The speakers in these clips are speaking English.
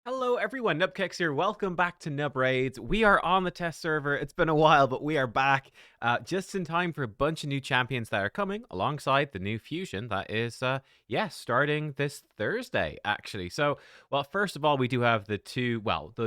Hello everyone, nubkeks here. Welcome back to Nub Raids. We are on the test server. It's been a while, but we are back just in time for a bunch of new champions that are coming alongside the new fusion that is, starting this Thursday, actually. So, well, first of all, we do have the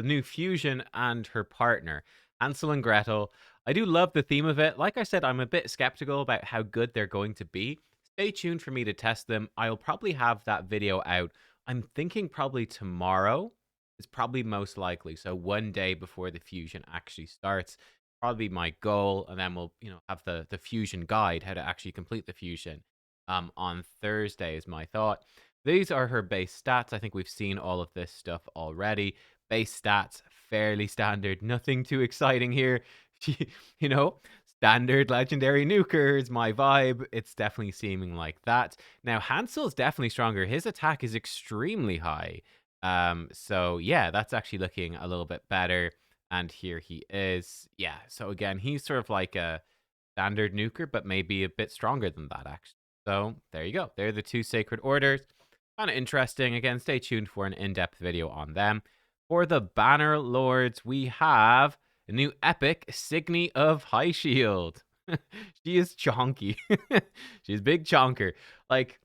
new fusion and her partner, Hansel and Gretel. I do love the theme of it. Like I said, I'm a bit skeptical about how good they're going to be. Stay tuned for me to test them. I'll probably have that video out. I'm thinking probably tomorrow. It's probably most likely. So one day before the fusion actually starts, probably my goal, and then we'll have the fusion guide, how to actually complete the fusion. On Thursday is my thought. These are her base stats. I think we've seen all of this stuff already. Base stats, fairly standard. Nothing too exciting here. you know, standard legendary nuker is my vibe. It's definitely seeming like that. Now, Hansel's definitely stronger. His attack is extremely high. So yeah, that's actually looking a little bit better. And here he is. Yeah, so again, he's sort of like a standard nuker, but maybe a bit stronger than that, actually. So there you go. They're the two sacred orders. Kind of interesting. Again, stay tuned for an in-depth video on them. For the banner lords, we have a new epic, Signy of Highshield. She is chonky. She's big chonker. Like,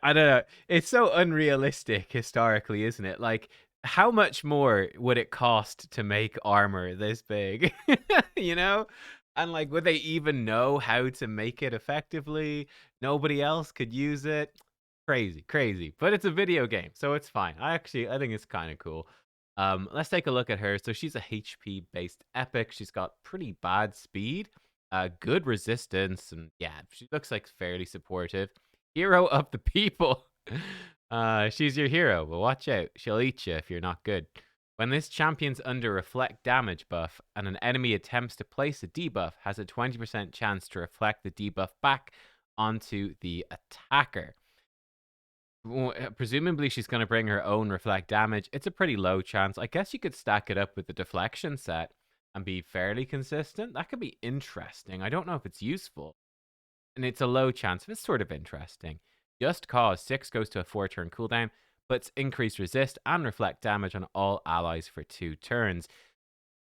I don't know. It's so unrealistic historically, isn't it? Like, how much more would it cost to make armor this big? you know? And like, would they even know how to make it effectively? Nobody else could use it. Crazy, crazy. But it's a video game, so it's fine. I think it's kind of cool. Let's take a look at her. So she's a HP based epic. She's got pretty bad speed, good resistance, and yeah, she looks like fairly supportive. Hero of the people. She's your hero, but watch out. She'll eat you if you're not good. When this champion's under reflect damage buff and an enemy attempts to place a debuff, has a 20% chance to reflect the debuff back onto the attacker. Presumably she's going to bring her own reflect damage. It's a pretty low chance. I guess you could stack it up with the deflection set and be fairly consistent. That could be interesting. I don't know if it's useful. And it's a low chance, but it's sort of interesting. Just Cause 6 goes to a 4-turn cooldown, puts increased resist and reflect damage on all allies for 2 turns.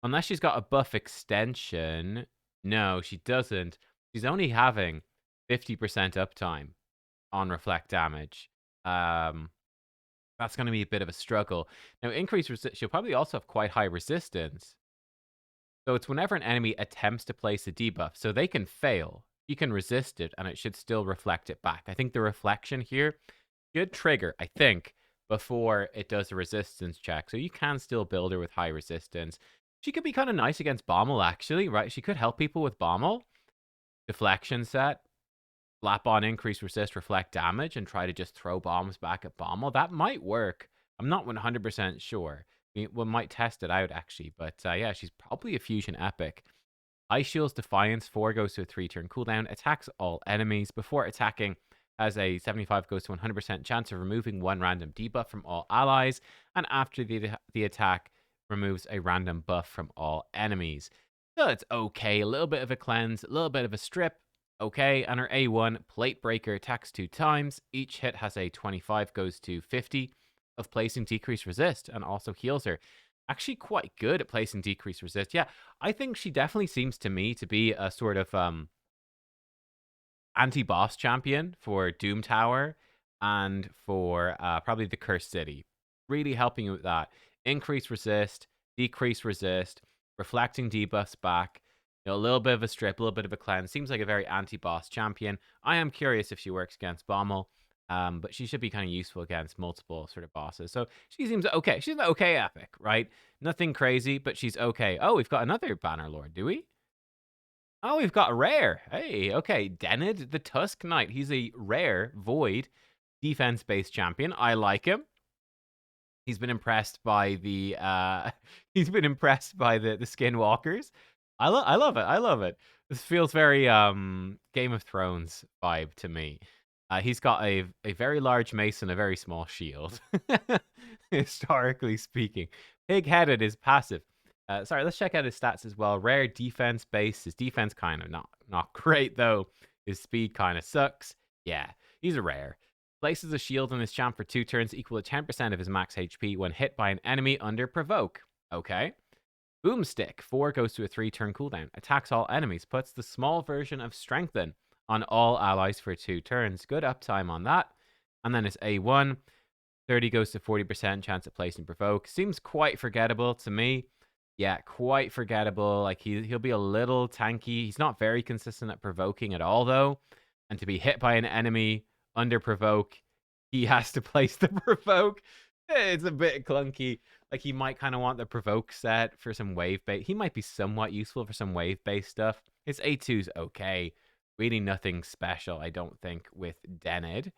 Unless she's got a buff extension. No, she doesn't. She's only having 50% uptime on reflect damage. That's going to be a bit of a struggle. Now, increased resist, she'll probably also have quite high resistance. So it's whenever an enemy attempts to place a debuff, so they can fail. You can resist it, and it should still reflect it back. I think the reflection here should trigger, I think, before it does a resistance check. So you can still build her with high resistance. She could be kind of nice against Bommel, actually, right? She could help people with Bommel. Deflection set. Slap on increase resist, reflect damage, and try to just throw bombs back at Bommel. That might work. I'm not 100% sure. We might test it out, actually. But yeah, she's probably a fusion epic. Highshield's Defiance 4 goes to a 3-turn cooldown, attacks all enemies. Before attacking, has a 75 goes to 100% chance of removing one random debuff from all allies. And after the attack, removes a random buff from all enemies. So it's okay. A little bit of a cleanse, a little bit of a strip. Okay, and her A1, Plate Breaker, attacks 2 times. Each hit has a 25 goes to 50 of placing decreased resist and also heals her. Actually quite good at placing decreased resist. Yeah, I think she definitely seems to me to be a sort of anti-boss champion for Doom Tower and for probably the Cursed City. Really helping you with that. Increase resist, decrease resist, reflecting debuffs back. A little bit of a strip, a little bit of a cleanse. Seems like a very anti-boss champion. I am curious if she works against Bommel. But she should be kind of useful against multiple sort of bosses. So she seems okay. She's an okay epic, right? Nothing crazy, but she's okay. Oh, we've got another Banner Lord, do we? Oh, we've got a rare. Hey, okay. Denid, the Tusk Knight. He's a rare, void, defense-based champion. I like him. He's been impressed by the he's been impressed by the skinwalkers. I love it. I love it. This feels very Game of Thrones vibe to me. He's got a very large mace and a very small shield. Historically speaking. Pig-headed is passive. Sorry, let's check out his stats as well. Rare defense base. His defense kind of not great though. His speed kind of sucks. Yeah, he's a rare. Places a shield on his champ for 2 turns equal to 10% of his max HP when hit by an enemy under provoke. Okay. Boomstick. 4 goes to a 3-turn cooldown. Attacks all enemies. Puts the small version of Strengthen on all allies for 2 turns. Good uptime on that. And then his A1. 30 goes to 40% chance of placing provoke. Seems quite forgettable to me. Yeah, quite forgettable. Like he'll be a little tanky. He's not very consistent at provoking at all, though. And to be hit by an enemy under provoke, he has to place the provoke. It's a bit clunky. Like he might kind of want the provoke set for some wave bait. He might be somewhat useful for some wave based stuff. His A2's okay. Really nothing special, I don't think, with Denid.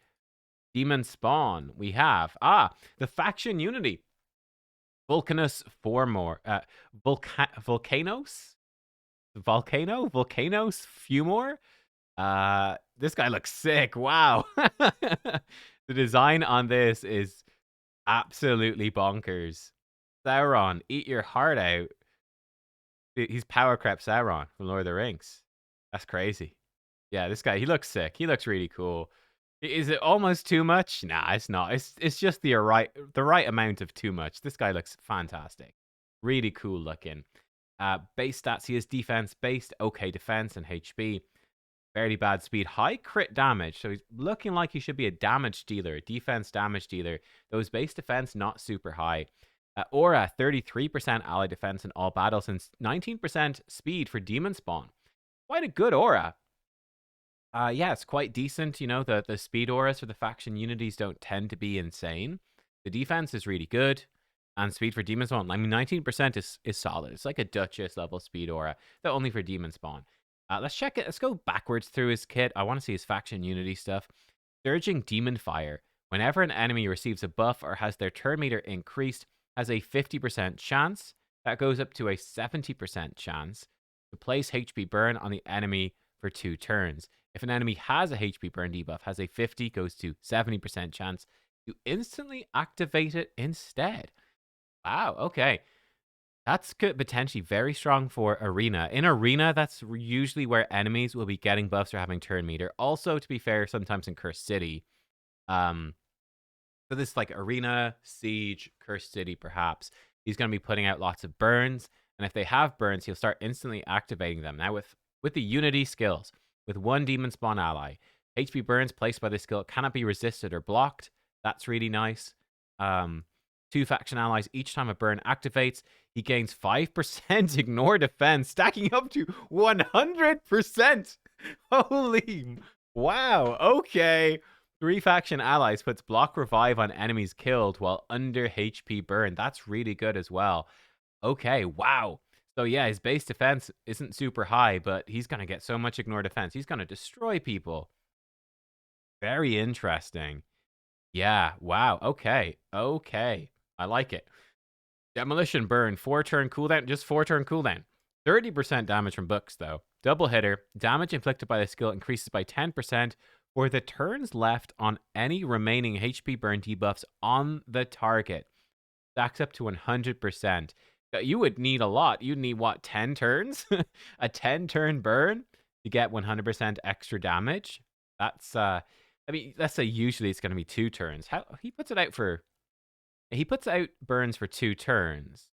Demon Spawn, we have the faction unity. Vulkanos Fumor. Vulkanos Fumor. This guy looks sick. Wow. The design on this is absolutely bonkers. Sauron, eat your heart out. He's power crep Sauron from Lord of the Rings. That's crazy. Yeah, this guy, he looks sick. He looks really cool. Is it almost too much? Nah, it's not. It's just the right amount of too much. This guy looks fantastic. Really cool looking. Base stats, he has defense based, okay defense and HP. Fairly bad speed, high crit damage. So he's looking like he should be a damage dealer, a defense damage dealer. Those base defense, not super high. Aura, 33% ally defense in all battles and 19% speed for Demon Spawn. Quite a good aura. Yeah, it's quite decent. You know, the speed auras for the faction unities don't tend to be insane. The defense is really good. And speed for Demon Spawn, I mean, 19% is solid. It's like a Duchess level speed aura, though only for Demon Spawn. Let's check it. Let's go backwards through his kit. I want to see his faction unity stuff. Surging Demon Fire. Whenever an enemy receives a buff or has their turn meter increased, has a 50% chance. That goes up to a 70% chance to place HP burn on the enemy for 2 turns. If an enemy has a HP burn debuff, has a 50, goes to 70% chance to instantly activate it instead. Wow, okay. That's potentially very strong for Arena. In Arena, that's usually where enemies will be getting buffs or having turn meter. Also, to be fair, sometimes in Cursed City. So this like Arena, Siege, Cursed City, perhaps. He's going to be putting out lots of burns. And if they have burns, he'll start instantly activating them. Now, with the Unity skills, with 1 Demon Spawn ally, HP burns placed by this skill cannot be resisted or blocked. That's really nice. 2 faction allies, each time a burn activates, he gains 5% ignore defense, stacking up to 100%. Holy wow. Okay. 3 faction allies puts block revive on enemies killed while under HP burn. That's really good as well. Okay, wow. So yeah, his base defense isn't super high, but he's going to get so much ignore defense. He's going to destroy people. Very interesting. Yeah, wow. Okay. Okay. I like it. Demolition burn, 4-turn cooldown, just 4-turn cooldown. 30% damage from books, though. Double hitter, damage inflicted by the skill increases by 10% for the turns left on any remaining HP burn debuffs on the target. Stacks up to 100%. You would need a lot. You'd need, what, 10 turns? A 10-turn burn to get 100% extra damage? That's, I mean, let's say usually it's going to be 2 turns. How he puts it out for... He puts out burns for 2 turns.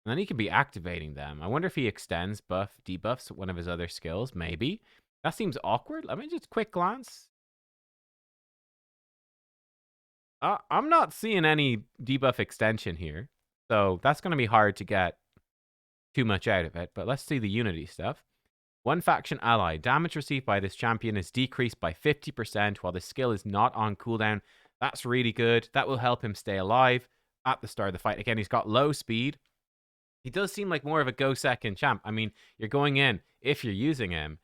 And then he can be activating them. I wonder if he extends debuffs one of his other skills. Maybe. That seems awkward. Let me just quick glance. I'm not seeing any debuff extension here. So that's going to be hard to get too much out of it. But let's see the Unity stuff. 1 faction ally. Damage received by this champion is decreased by 50% while the skill is not on cooldown. That's really good. That will help him stay alive at the start of the fight. Again, he's got low speed. He does seem like more of a go second champ. I mean, you're going in, if you're using him,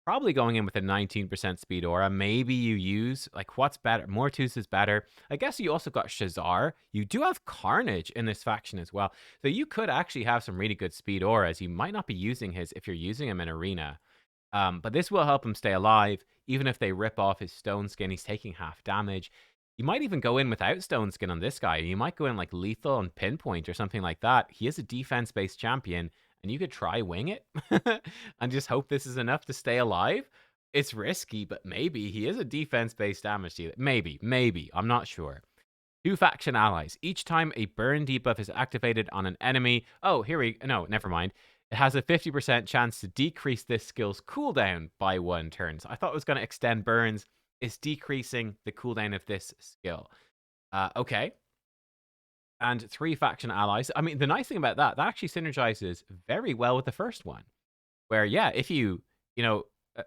probably going in with a 19% speed aura. Maybe you use, like, what's better? Mortus is better. I guess you also got Shazar. You do have Carnage in this faction as well. So you could actually have some really good speed auras. You might not be using his if you're using him in Arena. But this will help him stay alive. Even if they rip off his stone skin, he's taking half damage. You might even go in without stone skin on this guy. You might go in like lethal and pinpoint or something like that. He is a defense-based champion, and you could try wing it and just hope this is enough to stay alive. It's risky, but maybe he is a defense-based damage dealer. Maybe. I'm not sure. 2 faction allies. Each time a burn debuff is activated on an enemy. Oh, no, never mind. It has a 50% chance to decrease this skill's cooldown by 1 turn. So I thought it was going to extend burns. It's decreasing the cooldown of this skill. Okay. And 3 faction allies. I mean, the nice thing about that actually synergizes very well with the first one. Where, yeah, if uh,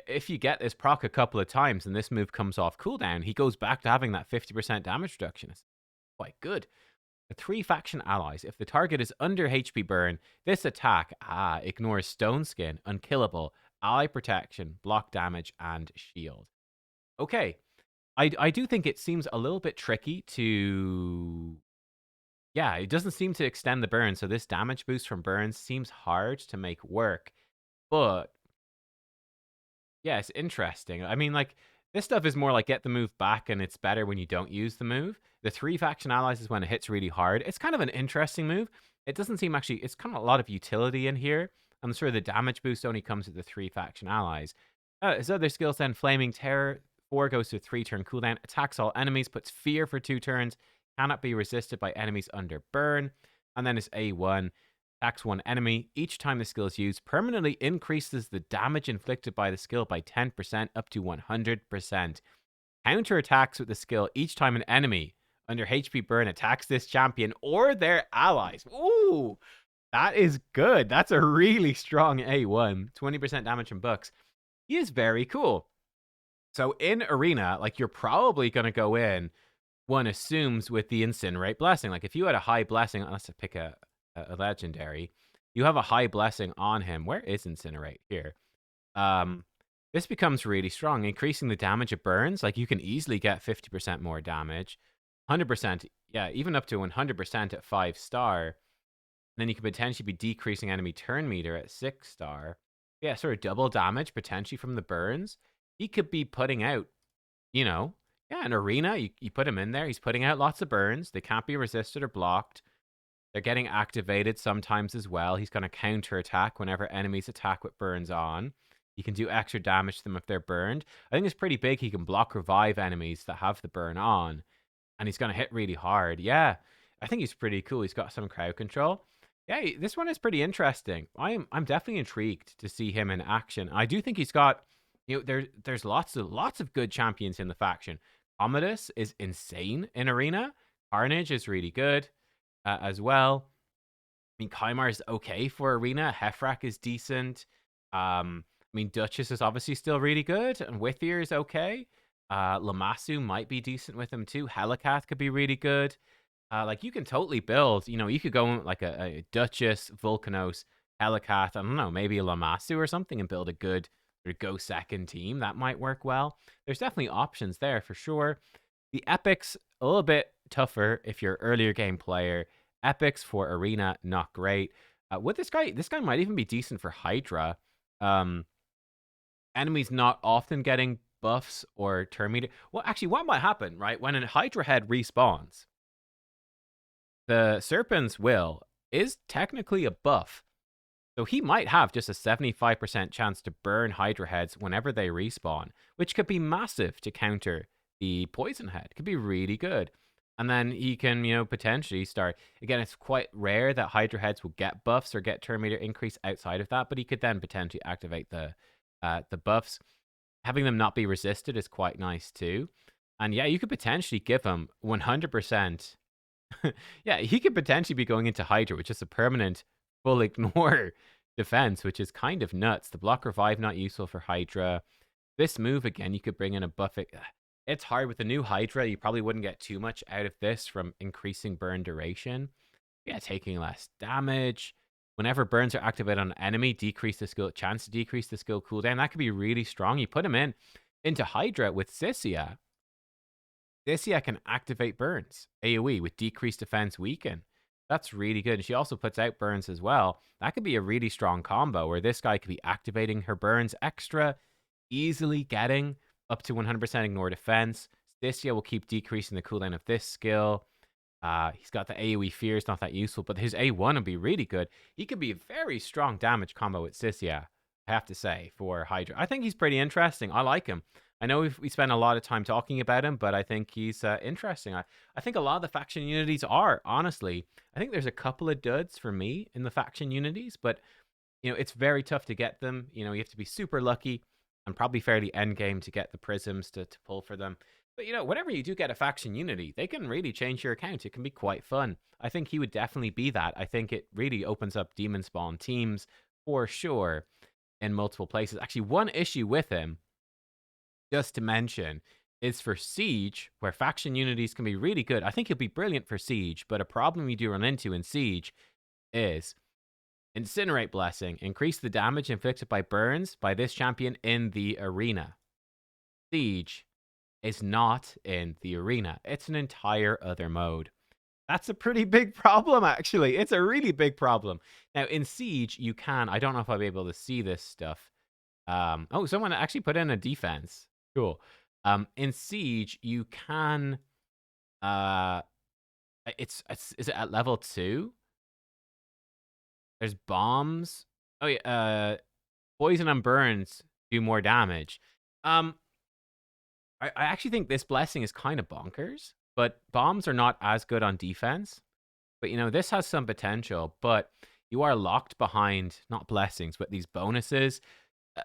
if you get this proc a couple of times and this move comes off cooldown, he goes back to having that 50% damage reduction. It's quite good. The 3 faction allies. If the target is under HP burn, this attack ignores Stone Skin, Unkillable, Ally Protection, Block Damage, and Shield. Okay. I do think it seems a little bit tricky to... Yeah, it doesn't seem to extend the burn, so this damage boost from burns seems hard to make work. But yeah, it's interesting. I mean, like, this stuff is more like get the move back, and it's better when you don't use the move. The 3 faction allies is when it hits really hard. It's kind of an interesting move. It doesn't seem actually... It's kind of a lot of utility in here. I'm sure the damage boost only comes with the 3 faction allies. His other skills then, Flaming Terror. 4 goes to a 3-turn cooldown. Attacks all enemies. Puts fear for 2 turns. Cannot be resisted by enemies under burn. And then his A1. Attacks 1 enemy. Each time the skill is used, permanently increases the damage inflicted by the skill by 10% up to 100%. Counter attacks with the skill each time an enemy under HP burn attacks this champion or their allies. Ooh, that is good. That's a really strong A1. 20% damage from Bucks. He is very cool. So in Arena, like, you're probably going to go in, one assumes, with the Incinerate Blessing. Like, if you had a high Blessing, let's pick a legendary, you have a high blessing on him. Where is Incinerate? Here. This becomes really strong, increasing the damage it burns. Like, you can easily get 50% more damage. 100%, yeah, even up to 100% at 5-star. Then you could potentially be decreasing enemy turn meter at 6-star. Yeah, sort of double damage potentially from the burns. He could be putting out, yeah, an Arena. You put him in there. He's putting out lots of burns. They can't be resisted or blocked. They're getting activated sometimes as well. He's going to counter-attack whenever enemies attack with burns on. He can do extra damage to them if they're burned. I think it's pretty big. He can block revive enemies that have the burn on. And he's going to hit really hard. Yeah, I think he's pretty cool. He's got some crowd control. Yeah, this one is pretty interesting. I'm definitely intrigued to see him in action. I do think he's got... there's lots of good champions in the faction. Commodus is insane in Arena. Carnage is really good. As well. I mean, Kymar is okay for Arena. Hefrak is decent. I mean, Duchess is obviously still really good. And Withier is okay. Lamassu might be decent with him too. Helicath could be really good. Like, you can totally build, you could go like a Duchess, Vulkanos, Helicath, I don't know, maybe a Lamassu or something, and build a good go second team. That might work well. There's definitely options there for sure. The epics, a little bit tougher if you're an earlier game player. Epics for Arena, not great. With this guy might even be decent for Hydra. Enemies not often getting buffs or turn meter. Well, actually, what might happen, right? When a Hydra head respawns, the Serpent's Will is technically a buff. So he might have just a 75% chance to burn Hydra heads whenever they respawn, which could be massive to counter the Poison Head. Could be really good. And then he can, potentially start... Again, it's quite rare that Hydra heads will get buffs or get turn meter increase outside of that, but he could then potentially activate the buffs. Having them not be resisted is quite nice too. And yeah, you could potentially give him 100%... yeah, he could potentially be going into Hydra, which is a permanent full ignore defense, which is kind of nuts. The block revive not useful for Hydra. This move, again, you could bring in a buff. It's hard with the new Hydra. You probably wouldn't get too much out of this from increasing burn duration. Yeah, taking less damage. Whenever burns are activated on an enemy, chance to decrease the skill cooldown. That could be really strong. You put him into Hydra with Sissia. Sissia can activate burns, AoE, with decreased defense weaken. That's really good. And she also puts out burns as well. That could be a really strong combo where this guy could be activating her burns extra, easily getting up to 100% ignore defense. Sissia will keep decreasing the cooldown of this skill. He's got the AoE fear. It's not that useful, but his A1 would be really good. He could be a very strong damage combo with Sissia I have to say, for Hydra. I think he's pretty interesting. I like him. I know we spent a lot of time talking about him, but I think he's interesting. I think a lot of the faction unities are, honestly. I think there's a couple of duds for me in the faction unities, but it's very tough to get them. You have to be super lucky and probably fairly end game to get the prisms to pull for them. But whenever you do get a faction unity, they can really change your account. It can be quite fun. I think he would definitely be that. I think it really opens up demon spawn teams for sure in multiple places. Actually, one issue with him, just to mention, is for Siege, where faction unities can be really good. I think he'll be brilliant for Siege, but a problem you do run into in Siege is Incinerate Blessing. Increase the damage inflicted by burns by this champion in the arena. Siege is not in the arena. It's an entire other mode. That's a pretty big problem, actually. It's a really big problem. Now, in Siege, you can... I don't know if I'll be able to see this stuff. Oh, someone actually put in a defense. Cool. In Siege, you can... is it at level 2? There's bombs. Oh, yeah. Poison and burns do more damage. I actually think this blessing is kind of bonkers, but bombs are not as good on defense. But, this has some potential, but you are locked behind, not blessings, but these bonuses.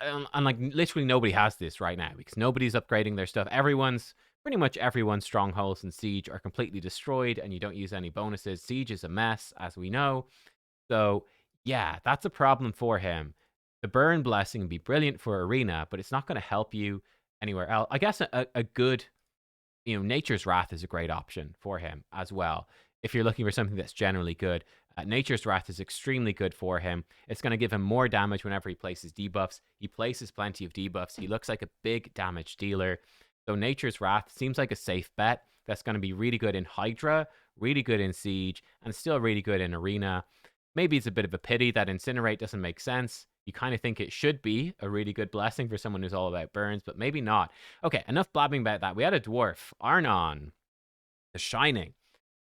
And like, literally nobody has this right now because nobody's upgrading their stuff. Pretty much everyone's strongholds in Siege are completely destroyed and you don't use any bonuses. Siege is a mess, as we know. So, yeah, that's a problem for him. The burn blessing would be brilliant for arena, but it's not going to help you anywhere else. I guess a good, Nature's Wrath is a great option for him as well. If you're looking for something that's generally good, Nature's Wrath is extremely good for him. It's going to give him more damage whenever he places debuffs. He places plenty of debuffs. He looks like a big damage dealer. So Nature's Wrath seems like a safe bet. That's going to be really good in Hydra, really good in Siege, and still really good in Arena. Maybe it's a bit of a pity that Incinerate doesn't make sense. You kind of think it should be a really good blessing for someone who's all about burns, but maybe not. Okay, enough blabbing about that. We had a dwarf, Arnorn the Shining.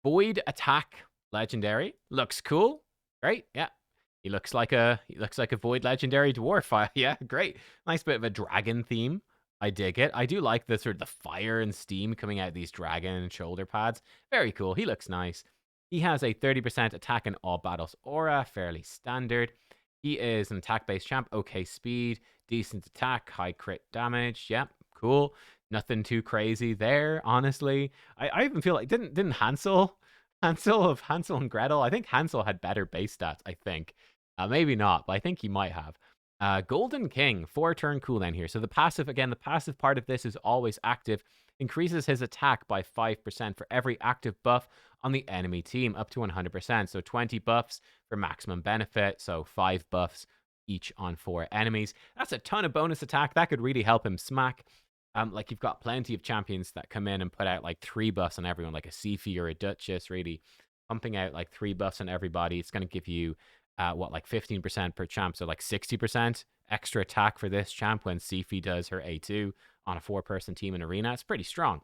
Void attack legendary. Looks cool. Great. Yeah. He looks like a void legendary dwarf. Yeah, great. Nice bit of a dragon theme. I dig it. I do like the sort of the fire and steam coming out of these dragon shoulder pads. Very cool. He looks nice. He has a 30% attack in all battles aura, fairly standard. He is an attack-based champ, okay speed, decent attack, high crit damage. Yep, cool. Nothing too crazy there, honestly. I even feel like didn't Hansel and Gretel? I think Hansel had better base stats, I think. Maybe not, but I think he might have. Golden King, 4-turn cooldown here. So the passive part of this is always active. Increases his attack by 5% for every active buff on the enemy team, up to 100%. So 20 buffs for maximum benefit. So 5 buffs each on 4 enemies. That's a ton of bonus attack. That could really help him smack. Like, you've got plenty of champions that come in and put out like 3 buffs on everyone, like a Sifi or a Duchess, really pumping out like 3 buffs on everybody. It's going to give you like 15% per champ, so like 60% extra attack for this champ when Sifi does her A2 on a 4-person team in arena. It's pretty strong.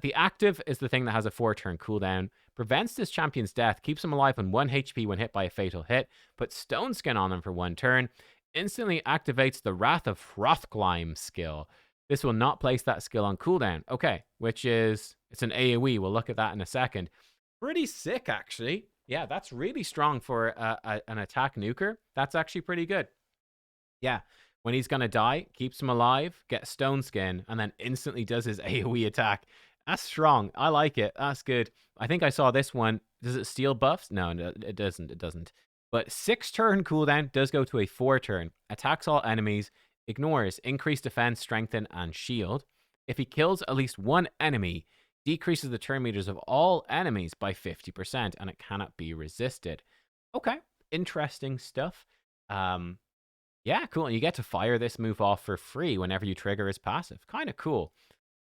The active is the thing that has a 4-turn cooldown, prevents this champion's death, keeps him alive on 1 HP when hit by a fatal hit, puts stone skin on him for 1 turn, instantly activates the Wrath of Hrothgleim skill. This will not place that skill on cooldown. Okay, which is, it's an AoE. We'll look at that in a second. Pretty sick, actually. Yeah, that's really strong for an attack nuker. That's actually pretty good. Yeah, when he's going to die, keeps him alive, gets stone skin, and then instantly does his AoE attack. That's strong. I like it. That's good. I think I saw this one. Does it steal buffs? No, it doesn't. It doesn't. But 6-turn cooldown does go to a 4-turn. Attacks all enemies. Ignores increased defense, strengthen, and shield. If he kills at least 1 enemy, decreases the turn meters of all enemies by 50%, and it cannot be resisted. Okay, interesting stuff. Yeah, cool. And you get to fire this move off for free whenever you trigger his passive. Kind of cool.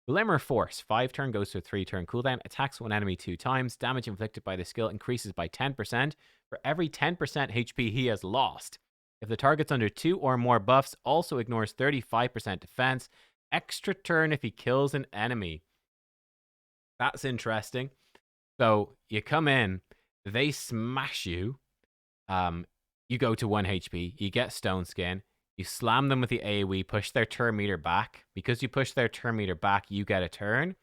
Glimmer Force, 5-turn goes to a 3-turn cooldown, attacks 1 enemy 2 times, damage inflicted by the skill increases by 10% for every 10% HP he has lost. If the target's under 2 or more buffs, also ignores 35% defense, extra turn if he kills an enemy. That's interesting. So you come in, they smash you, you go to 1 HP, you get stone skin, You slam them with the AoE, push their turn meter back. Because you push their turn meter back, you get a turn.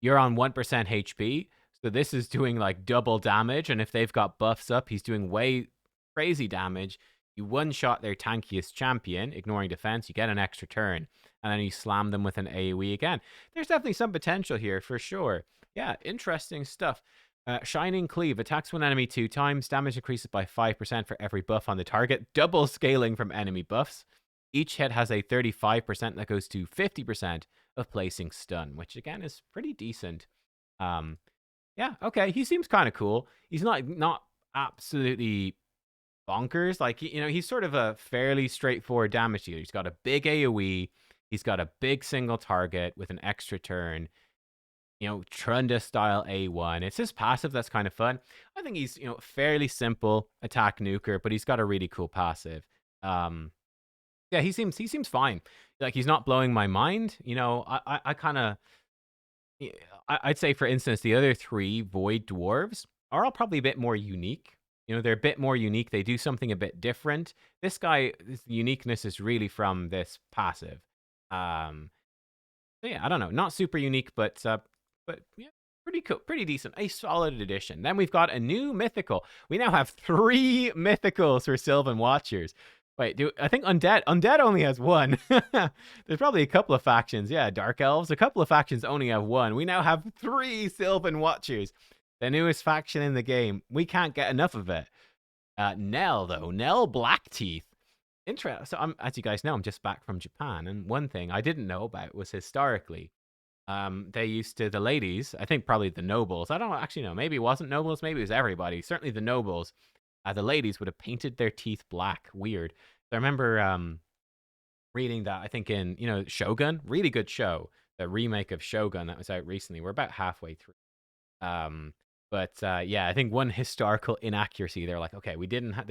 You're on 1% HP, so this is doing like double damage, and if they've got buffs up, he's doing way crazy damage. You one-shot their tankiest champion, ignoring defense, you get an extra turn, and then you slam them with an AoE again. There's definitely some potential here, for sure. Yeah, interesting stuff. Shining Cleave attacks one enemy 2 times, damage increases by 5% for every buff on the target, double scaling from enemy buffs. Each hit has a 35% that goes to 50% of placing stun, which again is pretty decent. Yeah, okay, he seems kind of cool. He's not absolutely bonkers. Like, you know, he's sort of a fairly straightforward damage dealer. He's got a big AoE. He's got a big single target with an extra turn. You know, Trunda style A1. It's his passive that's kind of fun. I think he's, you know, fairly simple attack nuker, but he's got a really cool passive. Yeah, he seems fine. Like, he's not blowing my mind. You know, I kind of, I'd say, for instance, the other 3 Void Dwarves are all probably a bit more unique. You know, they're a bit more unique. They do something a bit different. This guy, this uniqueness is really from this passive. So yeah, I don't know, not super unique, but yeah, pretty cool, pretty decent, a solid addition. Then we've got a new mythical. We now have 3 mythicals for Sylvan Watchers. Wait, I think Undead only has 1. There's probably a couple of factions. Yeah, Dark Elves, a couple of factions only have 1. We now have 3 Sylvan Watchers. The newest faction in the game. We can't get enough of it. Nell, though. Nell Blackteeth. Interesting. So, as you guys know, I'm just back from Japan. And one thing I didn't know about was historically, they used to, the ladies, I think probably the nobles. I don't actually know. Maybe it wasn't nobles. Maybe it was everybody. Certainly the nobles. The ladies would have painted their teeth black. Weird. So I remember reading that, I think in, you know, Shogun. Really good show. The remake of Shogun that was out recently. We're about halfway through. But yeah, I think one historical inaccuracy. They're like, okay, they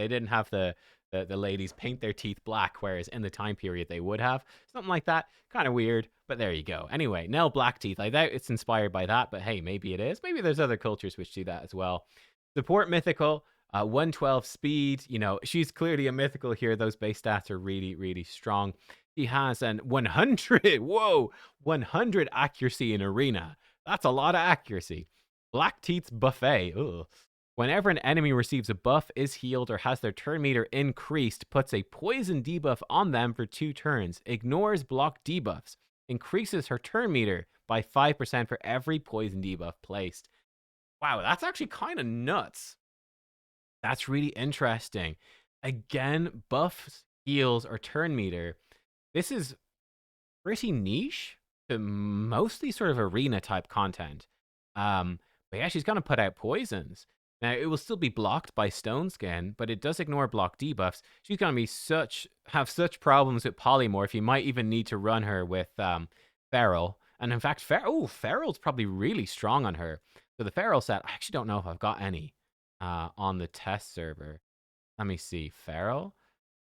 didn't have the ladies paint their teeth black, whereas in the time period they would have. Something like that. Kind of weird, but there you go. Anyway, Nell Blackteeth. I doubt it's inspired by that, but hey, maybe it is. Maybe there's other cultures which do that as well. Support mythical. 112 speed. You know, she's clearly a mythical here. Those base stats are really, really strong. She has an 100. Whoa, 100 accuracy in arena. That's a lot of accuracy. Blackteeth's Buffet. Ugh. Whenever an enemy receives a buff, is healed, or has their turn meter increased, puts a poison debuff on them for 2 turns, ignores block debuffs, increases her turn meter by 5% for every poison debuff placed. Wow, that's actually kind of nuts. That's really interesting. Again, buffs, heals, or turn meter. This is pretty niche to mostly sort of arena type content. But yeah, she's going to put out poisons. Now, it will still be blocked by Stone Skin, but it does ignore block debuffs. She's going to have such problems with Polymorph, you might even need to run her with Feral. And in fact, Feral's probably really strong on her. So the Feral set, I actually don't know if I've got any on the test server. Let me see. Feral?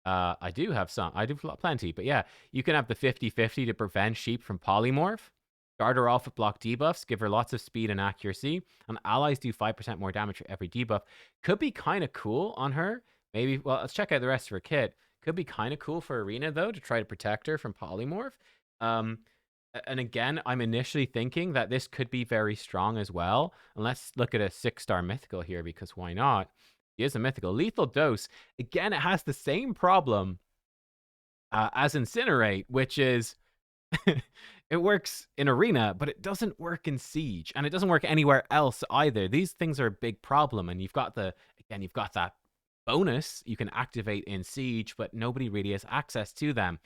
I do have some. I do plenty. But yeah, you can have the 50-50 to prevent sheep from Polymorph. Start her off with block debuffs, give her lots of speed and accuracy, and allies do 5% more damage for every debuff. Could be kind of cool on her. Maybe, well, let's check out the rest of her kit. Could be kind of cool for Arena, though, to try to protect her from Polymorph. And again, I'm initially thinking that this could be very strong as well. And let's look at a 6-star mythical here, because why not? He is a mythical. Lethal Dose. Again, it has the same problem as Incinerate, which is... It works in Arena, but it doesn't work in Siege, and it doesn't work anywhere else either. These things are a big problem, and you've got that bonus you can activate in Siege, but nobody really has access to them.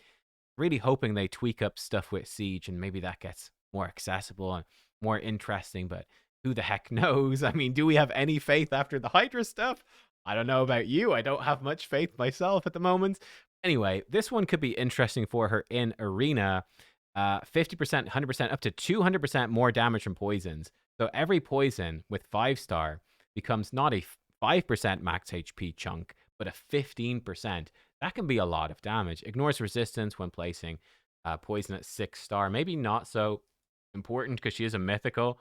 Really hoping they tweak up stuff with Siege, and maybe that gets more accessible and more interesting, but who the heck knows? I mean, do we have any faith after the Hydra stuff? I don't know about you. I don't have much faith myself at the moment. Anyway, this one could be interesting for her in Arena. 50%, 100%, up to 200% more damage from poisons. So every poison with 5-star becomes not a 5% max HP chunk, but a 15%. That can be a lot of damage. Ignores resistance when placing poison at 6-star. Maybe not so important because she is a mythical.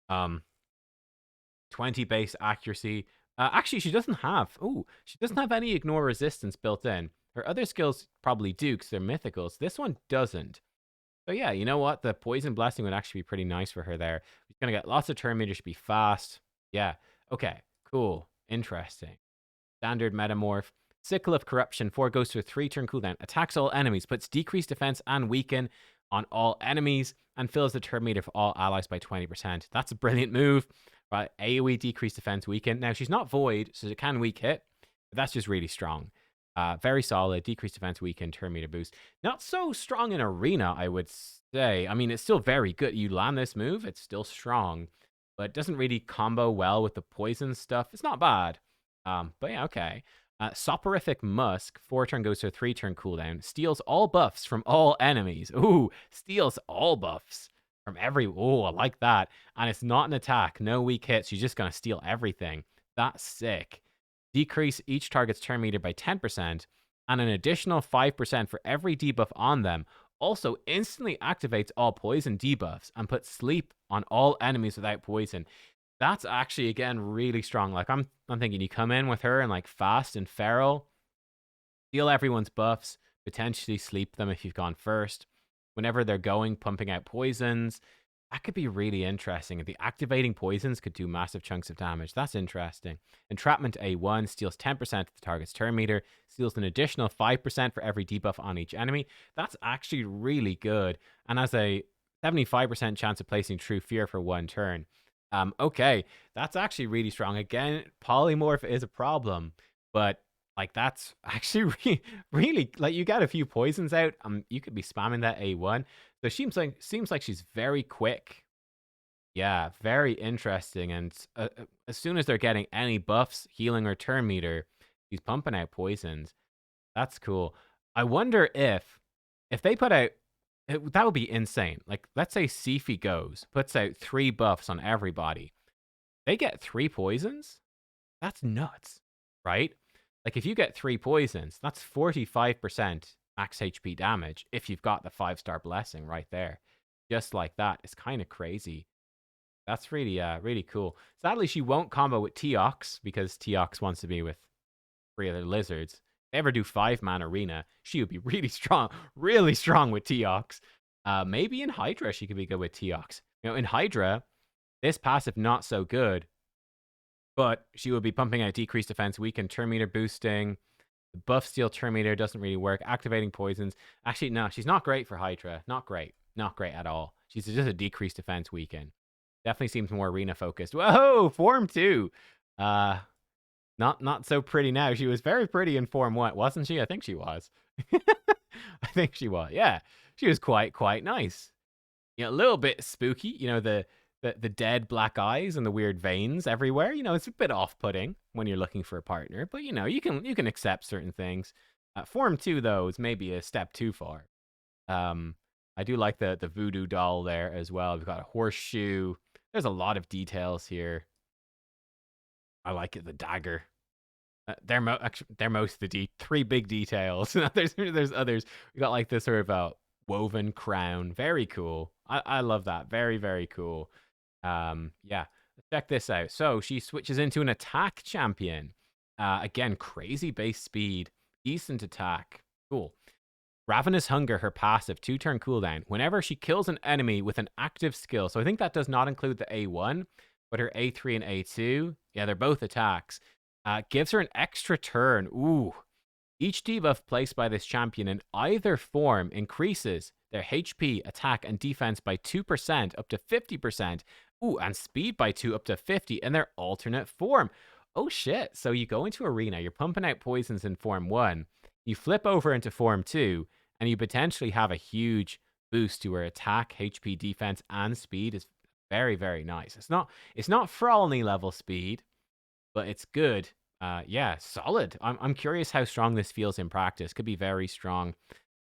20 base accuracy. Actually, she doesn't have any ignore resistance built in. Her other skills probably do because they're mythicals. This one doesn't. So yeah, you know what? The Poison Blessing would actually be pretty nice for her there. She's going to get lots of turn meter. Should be fast. Yeah. Okay. Cool. Interesting. Standard Metamorph. Sickle of Corruption. 4 goes to a 3-turn cooldown. Attacks all enemies. Puts decreased defense and weaken on all enemies. And fills the turn meter for all allies by 20%. That's a brilliant move. Right? AoE decreased defense weaken. Now, she's not void, so it can weak hit. But that's just really strong. Very solid. Decreased defense weaken. Turn meter boost. Not so strong in arena, I would say. I mean, it's still very good. You land this move, it's still strong. But it doesn't really combo well with the poison stuff. It's not bad. But yeah, okay. Soporific Musk, 4-turn goes to a 3-turn cooldown. Steals all buffs from all enemies. Ooh, steals all buffs from every... Oh, I like that. And it's not an attack. No weak hits. She's just going to steal everything. That's sick. Decrease each target's turn meter by 10%. And an additional 5% for every debuff on them. Also instantly activates all poison debuffs and puts sleep on all enemies without poison. That's actually, again, really strong. Like, I'm thinking you come in with her and, like, fast and feral, steal everyone's buffs, potentially sleep them if you've gone first. Whenever they're going, pumping out poisons. That could be really interesting. The activating poisons could do massive chunks of damage. That's interesting. Entrapment A1 steals 10% of the target's turn meter, steals an additional 5% for every debuff on each enemy. That's actually really good. And has a 75% chance of placing True Fear for 1 turn. Okay, that's actually really strong. Again, polymorph is a problem, but like that's actually really like you got a few poisons out. You could be spamming that A1. So seems like she's very quick. Yeah, very interesting. And as soon as they're getting any buffs, healing or turn meter, she's pumping out poisons. That's cool. I wonder if they put out that would be insane. Like, let's say Sifi goes, puts out 3 buffs on everybody. They get 3 poisons? That's nuts, right? Like, if you get 3 poisons, that's 45% max HP damage if you've got the 5-star blessing right there. Just like that. It's kind of crazy. That's really, really cool. Sadly, she won't combo with Teox because Teox wants to be with 3 other lizards. Ever do 5-man arena, she would be really strong with Teox. Maybe in Hydra, she could be good with Teox. You know, in Hydra, this passive not so good, but she would be pumping out decreased defense, weaken, turn meter boosting. The buff steal turn meter doesn't really work. Activating poisons. Actually, no, she's not great for Hydra. Not great at all. She's just a decreased defense weaken. Definitely seems more arena focused. Whoa, Form 2. Not so pretty now. She was very pretty in Form 1, wasn't she? I think she was. I think she was. Yeah, she was quite nice. You know, a little bit spooky. You know, the dead black eyes and the weird veins everywhere. You know, it's a bit off-putting when you're looking for a partner. But you know, you can accept certain things. Form 2 though is maybe a step too far. I do like the voodoo doll there as well. We've got a horseshoe. There's a lot of details here. I like it. The dagger. They're most of the 3 big details. there's others. We got like this sort of woven crown. Very cool. I love that. Very cool. Yeah. Check this out. So she switches into an attack champion. Again, crazy base speed, decent attack. Cool. Ravenous Hunger, her passive, 2-turn cooldown. Whenever she kills an enemy with an active skill. So I think that does not include the A1, but her A3 and A2. Yeah, they're both attacks. Gives her an extra turn. Ooh. Each debuff placed by this champion in either form increases their HP, attack, and defense by 2% up to 50%. Ooh, and speed by 2 up to 50 in their alternate form. Oh shit. So you go into arena, you're pumping out poisons in Form 1. You flip over into Form 2, and you potentially have a huge boost to her attack, HP, defense, and speed. Is very nice. It's not Frolny level speed, but it's good. Yeah, solid. I'm curious how strong this feels in practice. Could be very strong.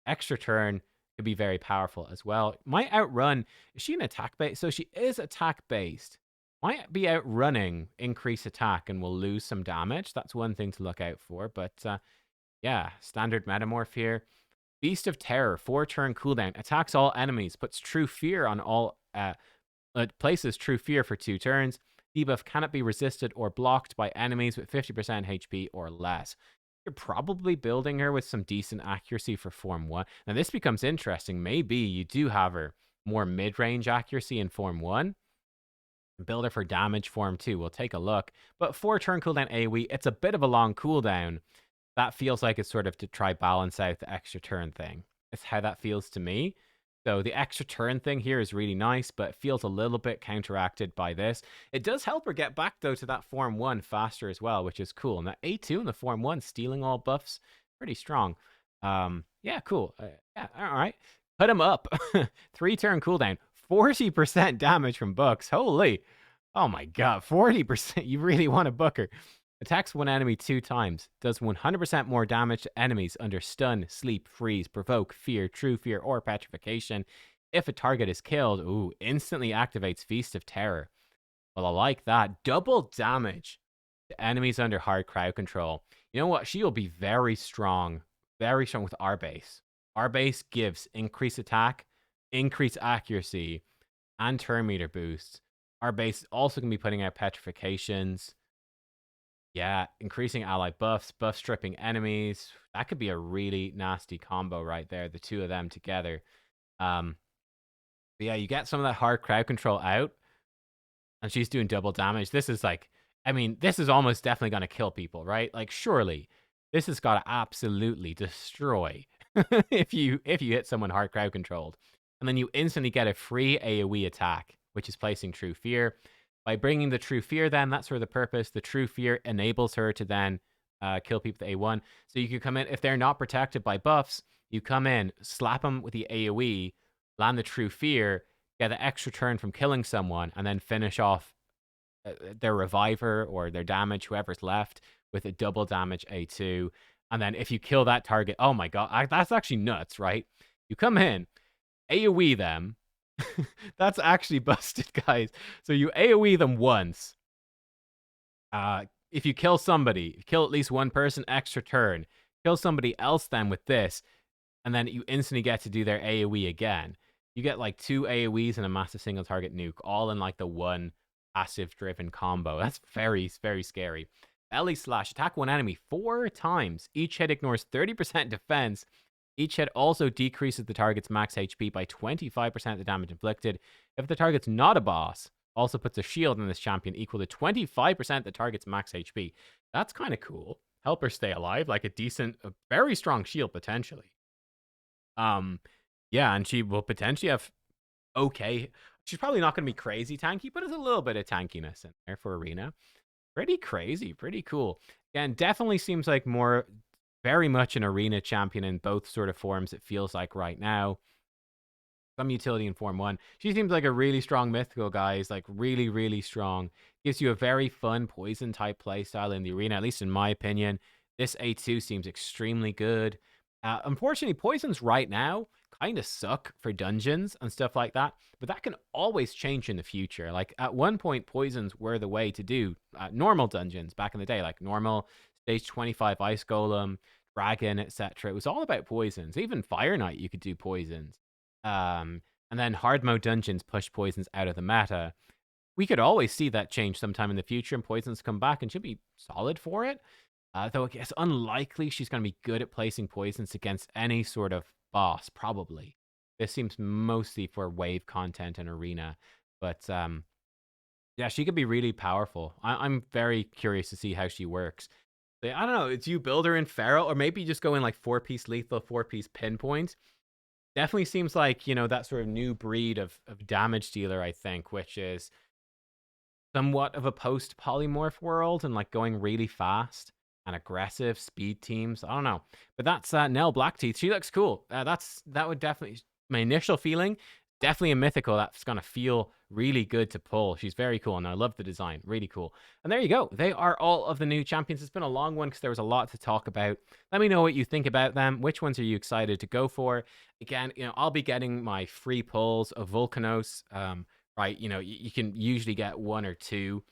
Extra turn could be very powerful as well. Might outrun. Is she an attack based? So she is attack based. Might be outrunning increase attack and will lose some damage. That's one thing to look out for. But yeah, standard metamorph here. Beast of Terror, 4-turn cooldown. Attacks all enemies. Puts True Fear on all. Places True Fear for 2 turns. Debuff cannot be resisted or blocked by enemies with 50% HP or less. You're probably building her with some decent accuracy for Form 1. Now, this becomes interesting. Maybe you do have her more mid-range accuracy in Form 1. Build her for damage Form 2. We'll take a look. But 4-turn cooldown AoE, it's a bit of a long cooldown. That feels like it's sort of to try balance out the extra turn thing. It's how that feels to me. So the extra turn thing here is really nice, but it feels a little bit counteracted by this. It does help her get back, though, to that Form 1 faster as well, which is cool. And that A2 in the Form 1, stealing all buffs, pretty strong. Yeah, cool. Yeah, all right. Put him up. 3-turn cooldown. 40% damage from books. Holy. Oh my god, 40%. You really want to book her. Attacks one enemy 2 times. Does 100% more damage to enemies under stun, sleep, freeze, provoke, fear, true fear, or petrification. If a target is killed, instantly activates Feast of Terror. Well, I like that. Double damage to enemies under hard crowd control. You know what? She will be very strong with our base. Our base gives increased attack, increased accuracy, and turn meter boosts. Our base also can be putting out petrifications. Yeah, increasing ally buffs, buff stripping enemies. That could be a really nasty combo right there, the two of them together. But yeah, you get some of that hard crowd control out, and she's doing double damage. This is like, I mean, this is almost definitely going to kill people, right? Like, surely, this has got to absolutely destroy if you hit someone hard crowd controlled. And then you instantly get a free AoE attack, which is placing True Fear. By bringing the True Fear, then, that's sort of the purpose. The True Fear enables her to then kill people with A1. So you can come in, if they're not protected by buffs, you come in, slap them with the AoE, land the True Fear, get an extra turn from killing someone, and then finish off their Reviver or their damage, whoever's left, with a double damage A2. And then if you kill that target, oh my god, that's actually nuts, right? You come in, AoE them, that's actually busted, guys. So you AoE them once. If you kill somebody, kill at least one person, extra turn. Kill somebody else then with this, and then you instantly get to do their AoE again. You get like 2 AoEs and a massive single target nuke, all in like the one passive-driven combo. That's very, very scary. Belly Slash. Attack one enemy 4 times. Each hit ignores 30% defense. Each hit also decreases the target's max HP by 25% of the damage inflicted. If the target's not a boss, also puts a shield on this champion equal to 25% of the target's max HP. That's kind of cool. Help her stay alive, like a very strong shield potentially. Yeah, and she will potentially have okay. She's probably not going to be crazy tanky, but there's a little bit of tankiness in there for Arena. Pretty crazy, pretty cool. And definitely seems like very much an Arena champion in both sort of forms, it feels like right now. Some utility in Form 1. She seems like a really strong mythical, guys. Like, really, really strong. Gives you a very fun poison-type playstyle in the Arena, at least in my opinion. This A2 seems extremely good. Unfortunately, poisons right now kind of suck for dungeons and stuff like that, but that can always change in the future. Like, at one point, poisons were the way to do normal dungeons back in the day, like normal stage 25 Ice Golem, Dragon, etc. It was all about poisons. Even Fire Knight, you could do poisons. And then hard mode dungeons push poisons out of the meta. We could always see that change sometime in the future and poisons come back and she'll be solid for it. Though it's unlikely she's going to be good at placing poisons against any sort of boss, probably. This seems mostly for wave content and Arena. But yeah, she could be really powerful. I'm very curious to see how she works. I don't know, do you build her in Feral? Or maybe just go in like 4-piece lethal, 4-piece pinpoint? Definitely seems like, you know, that sort of new breed of damage dealer, I think, which is somewhat of a post-polymorph world and like going really fast and aggressive speed teams. I don't know. But that's Nell Blackteeth. She looks cool. That would definitely, my initial feeling, definitely a mythical that's going to feel really good to pull. She's very cool, and I love the design. Really cool. And there you go. They are all of the new champions. It's been a long one because there was a lot to talk about. Let me know what you think about them. Which ones are you excited to go for? Again, you know, I'll be getting my free pulls of Vulkanos. Right, you know, you can usually get 1 or 2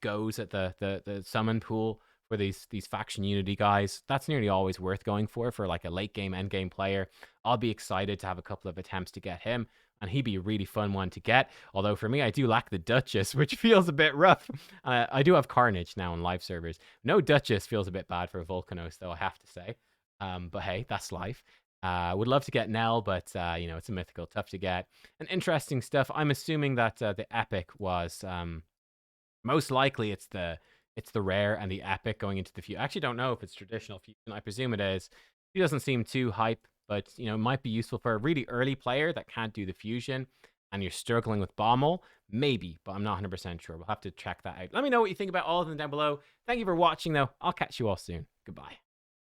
goes at the summon pool for these faction unity guys. That's nearly always worth going for like a late game, end game player. I'll be excited to have a couple of attempts to get him. and he'd be a really fun one to get. Although for me, I do lack the Duchess, which feels a bit rough. I do have Carnage now on live servers. No Duchess feels a bit bad for Vulkanos, though, I have to say. But hey, that's life. Would love to get Nell, but you know, it's a mythical, tough to get. And interesting stuff. I'm assuming that the epic was most likely it's the rare and the epic going into the fusion. I actually don't know if it's traditional fusion. I presume it is. He doesn't seem too hype, but you know, it might be useful for a really early player that can't do the fusion and you're struggling with Bommel. Maybe, but I'm not 100% sure. We'll have to check that out. Let me know what you think about all of them down below. Thank you for watching, though. I'll catch you all soon. Goodbye.